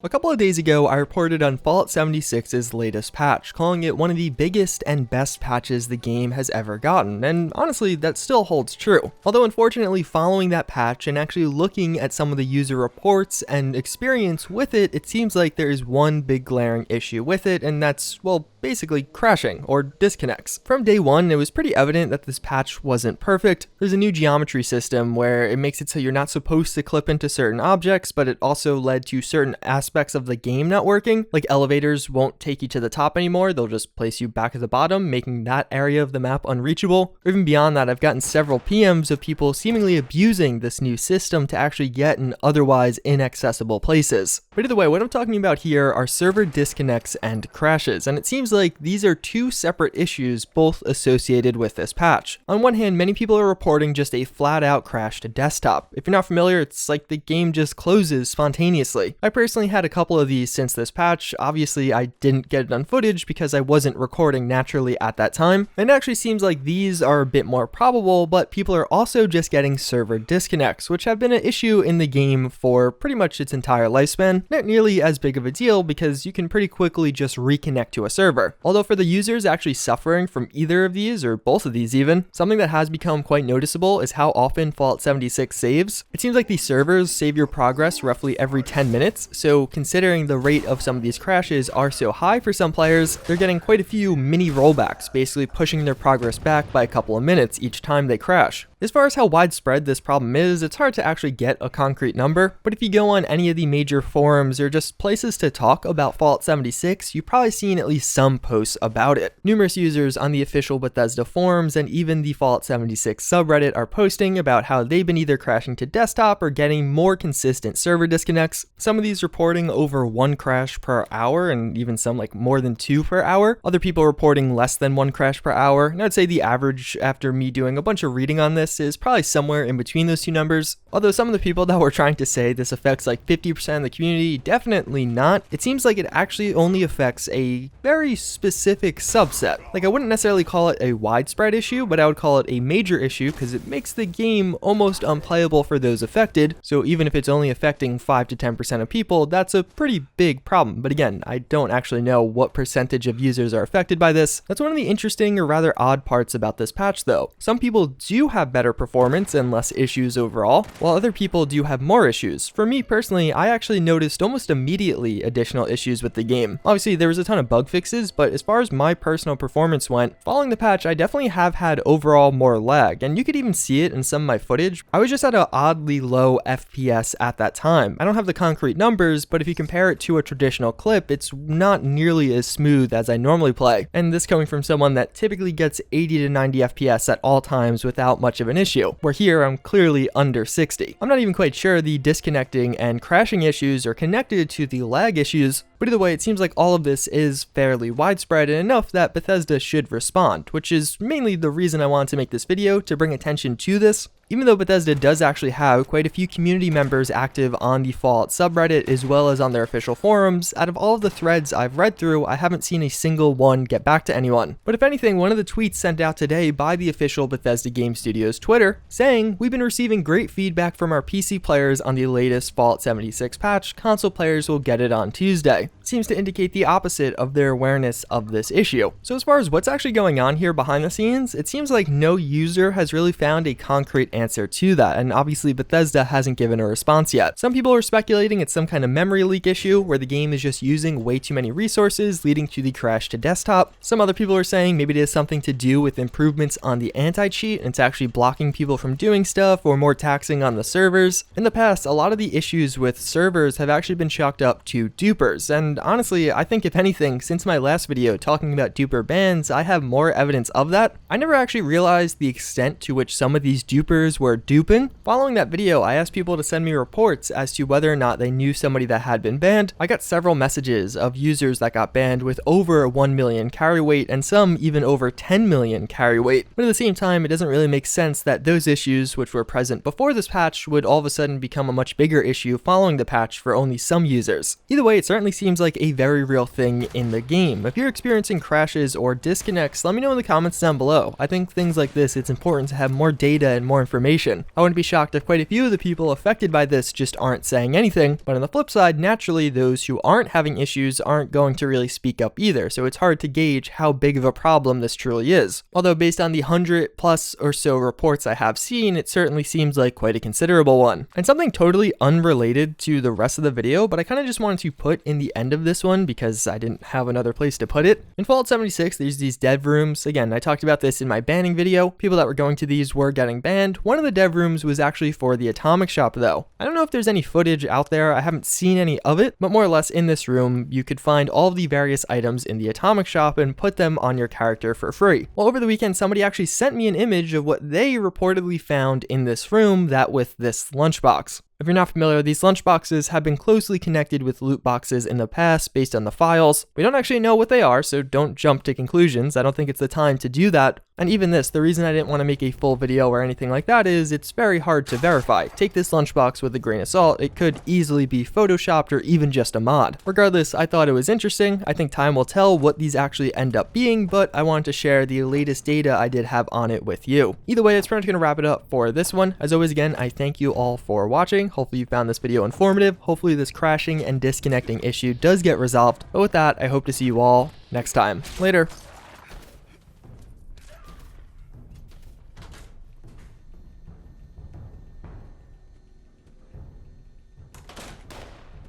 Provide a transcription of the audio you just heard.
A couple of days ago, I reported on Fallout 76's latest patch, calling it one of the biggest and best patches the game has ever gotten, and honestly, that still holds true. Although unfortunately, following that patch and actually looking at some of the user reports and experience with it, it seems like there is one big glaring issue with it, and that's, well, basically crashing or disconnects. From day one, it was pretty evident that this patch wasn't perfect. There's a new geometry system where it makes it so you're not supposed to clip into certain objects, but it also led to certain aspects of the game not working. Like elevators won't take you to the top anymore, they'll just place you back at the bottom, making that area of the map unreachable. Or even beyond that, I've gotten several PMs of people seemingly abusing this new system to actually get in otherwise inaccessible places. But either way, what I'm talking about here are server disconnects and crashes, and it seems like these are two separate issues both associated with this patch. On one hand, many people are reporting just a flat out crash to desktop. If you're not familiar, it's like the game just closes spontaneously. I personally had a couple of these since this patch. Obviously, I didn't get it on footage because I wasn't recording naturally at that time. And it actually seems like these are a bit more probable, but people are also just getting server disconnects, which have been an issue in the game for pretty much its entire lifespan. Not nearly as big of a deal because you can pretty quickly just reconnect to a server. Although for the users actually suffering from either of these, or both of these even, something that has become quite noticeable is how often Fallout 76 saves. It seems like these servers save your progress roughly every 10 minutes, so considering the rate of some of these crashes are so high for some players, they're getting quite a few mini rollbacks, basically pushing their progress back by a couple of minutes each time they crash. As far as how widespread this problem is, it's hard to actually get a concrete number, but if you go on any of the major forums or just places to talk about Fallout 76, you've probably seen at least some posts about it. Numerous users on the official Bethesda forums and even the Fallout 76 subreddit are posting about how they've been either crashing to desktop or getting more consistent server disconnects. Some of these reporting over 1 crash per hour and even some like more than 2 per hour. Other people reporting less than 1 crash per hour, and I'd say the average after me doing a bunch of reading on this is probably somewhere in between those two numbers. Although some of the people that were trying to say this affects like 50% of the community, definitely not. It seems like it actually only affects a very specific subset. Like I wouldn't necessarily call it a widespread issue, but I would call it a major issue because it makes the game almost unplayable for those affected. So even if it's only affecting 5 to 10% of people, that's a pretty big problem. But again, I don't actually know what percentage of users are affected by this. That's one of the interesting or rather odd parts about this patch though. Some people do have better performance and less issues overall, while other people do have more issues. For me personally, I actually noticed almost immediately additional issues with the game. Obviously, there was a ton of bug fixes, but as far as my personal performance went, following the patch, I definitely have had overall more lag, and you could even see it in some of my footage. I was just at an oddly low FPS at that time. I don't have the concrete numbers, but if you compare it to a traditional clip, it's not nearly as smooth as I normally play. And this coming from someone that typically gets 80 to 90 FPS at all times without much of an issue, where here I'm clearly under 60. I'm not even quite sure the disconnecting and crashing issues are connected to the lag issues, but either way, it seems like all of this is fairly widespread and enough that Bethesda should respond, which is mainly the reason I wanted to make this video, to bring attention to this. Even though Bethesda does actually have quite a few community members active on the Fallout subreddit as well as on their official forums, out of all of the threads I've read through, I haven't seen a single one get back to anyone. But if anything, one of the tweets sent out today by the official Bethesda Game Studios Twitter, saying, "We've been receiving great feedback from our PC players on the latest Fallout 76 patch, console players will get it on Tuesday." Seems to indicate the opposite of their awareness of this issue. So as far as what's actually going on here behind the scenes, it seems like no user has really found a concrete answer to that, and obviously Bethesda hasn't given a response yet. Some people are speculating it's some kind of memory leak issue where the game is just using way too many resources, leading to the crash to desktop. Some other people are saying maybe it has something to do with improvements on the anti-cheat and it's actually blocking people from doing stuff or more taxing on the servers. In the past, a lot of the issues with servers have actually been chalked up to dupers, and honestly, I think if anything, since my last video talking about duper bans, I have more evidence of that. I never actually realized the extent to which some of these dupers were duping. Following that video, I asked people to send me reports as to whether or not they knew somebody that had been banned. I got several messages of users that got banned with over 1 million carry weight and some even over 10 million carry weight. But at the same time, it doesn't really make sense that those issues which were present before this patch would all of a sudden become a much bigger issue following the patch for only some users. Either way, it certainly seems like like a very real thing in the game. If you're experiencing crashes or disconnects, let me know in the comments down below. I think things like this, it's important to have more data and more information. I wouldn't be shocked if quite a few of the people affected by this just aren't saying anything, but on the flip side, naturally those who aren't having issues aren't going to really speak up either, so it's hard to gauge how big of a problem this truly is. Although based on the 100+ or so reports I have seen, it certainly seems like quite a considerable one. And something totally unrelated to the rest of the video, but I kind of just wanted to put in the end of this one because I didn't have another place to put it. In Fallout 76, there's these dev rooms. Again, I talked about this in my banning video. People that were going to these were getting banned. One of the dev rooms was actually for the atomic shop though. I don't know if there's any footage out there. I haven't seen any of it, but more or less in this room, you could find all of the various items in the atomic shop and put them on your character for free. Well, over the weekend, somebody actually sent me an image of what they reportedly found in this room, that with this lunchbox. If you're not familiar, these lunchboxes have been closely connected with loot boxes in the past based on the files. We don't actually know what they are, so don't jump to conclusions. I don't think it's the time to do that. And even this, the reason I didn't want to make a full video or anything like that is it's very hard to verify. Take this lunchbox with a grain of salt. It could easily be photoshopped or even just a mod. Regardless, I thought it was interesting. I think time will tell what these actually end up being, but I wanted to share the latest data I did have on it with you. Either way, that's pretty much going to wrap it up for this one. As always, again, I thank you all for watching. Hopefully you found this video informative. Hopefully this crashing and disconnecting issue does get resolved. But with that, I hope to see you all next time. Later.